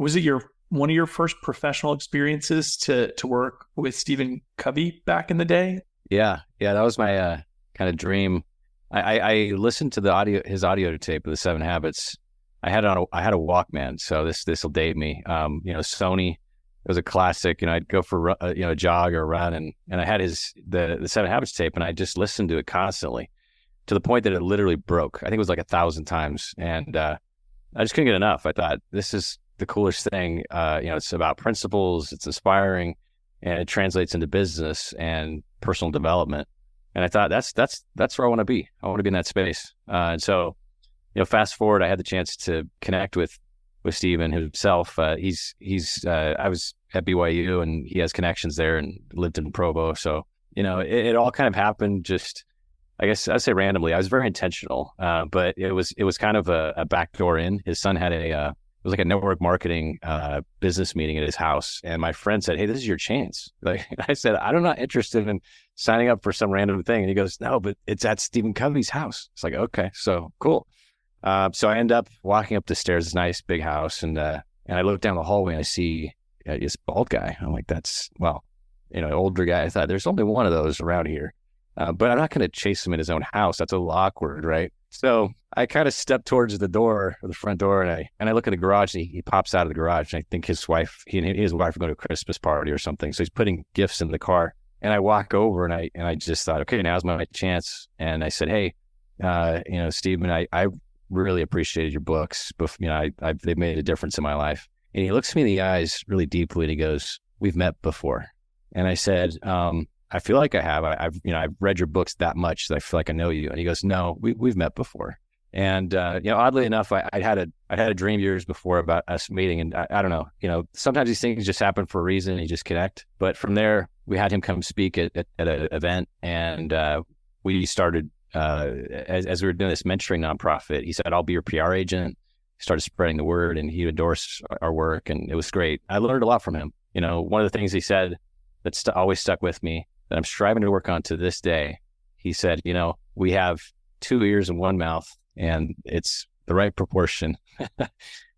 Was it one of your first professional experiences to work with Stephen Covey back in the day? Yeah, that was my kind of dream. I listened to his audio tape of the Seven Habits. I had a Walkman, so this will date me. Sony. It was a classic. I'd go for a jog or a run, and I had the Seven Habits tape, and I just listened to it constantly to the point that it literally broke. I think it was like 1,000 times, and I just couldn't get enough. I thought, this is the coolest thing. It's about principles, it's inspiring, and it translates into business and personal development. And I thought, that's where I want to be. I want to be in that space. And so, fast forward, I had the chance to connect with Stephen himself. I was at BYU, and he has connections there and lived in Provo. So, it all kind of happened just, I guess I'd say randomly. I was very intentional, but it was kind of a backdoor in. His son had it was like a network marketing business meeting at his house. And my friend said, "Hey, this is your chance." Like I said, "I'm not interested in signing up for some random thing." And he goes, "No, but it's at Stephen Covey's house." It's like, okay, so cool. So I end up walking up the stairs, this nice big house. And I look down the hallway and I see this bald guy. I'm like, older guy. I thought, there's only one of those around here. But I'm not going to chase him in his own house. That's a little awkward, right? So I kind of step towards the door, or the front door, and I look at the garage, and he pops out of the garage. And I think his wife and his wife are going to a Christmas party or something. So he's putting gifts in the car. And I walk over, and I just thought, okay, now's my chance. And I said, "Hey, Stephen, I really appreciated your books. But they've made a difference in my life." And he looks me in the eyes really deeply, and he goes, "We've met before." And I said, "I feel like I have. I've read your books that much that I feel like I know you." And he goes, "No, we've met before." And oddly enough, I had a dream years before about us meeting, and I don't know. Sometimes these things just happen for a reason, and you just connect. But from there, we had him come speak at an event, and we started as we were doing this mentoring nonprofit. He said, "I'll be your PR agent." He started spreading the word, and he endorsed our work, and it was great. I learned a lot from him. One of the things he said that's always stuck with me, that I'm striving to work on to this day. He said, "We have 2 ears and 1 mouth, and it's the right proportion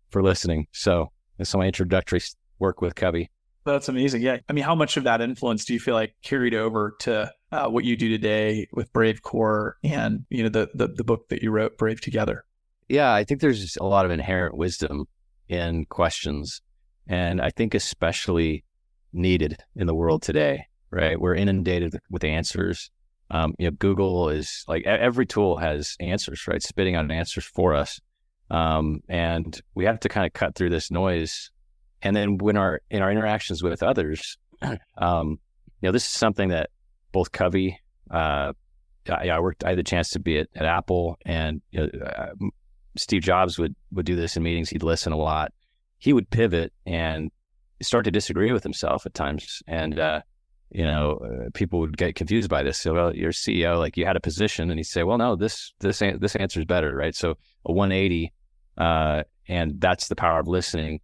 for listening." So that's my introductory work with Covey. That's amazing. Yeah. I mean, how much of that influence do you feel like carried over to what you do today with Brave Core and, the book that you wrote, Brave Together? Yeah, I think there's just a lot of inherent wisdom in questions. And I think especially needed in the world today, right? We're inundated with answers. Google is like, every tool has answers, right? Spitting out answers for us. And we have to kind of cut through this noise. And then in our interactions with others, this is something that both Covey, I had the chance to be at Apple, and Steve Jobs would do this in meetings. He'd listen a lot. He would pivot and start to disagree with himself at times. And, people would get confused by this. So, well, you're CEO, like you had a position, and he'd say, "Well, no, this answer is better," right? So a 180, and that's the power of listening.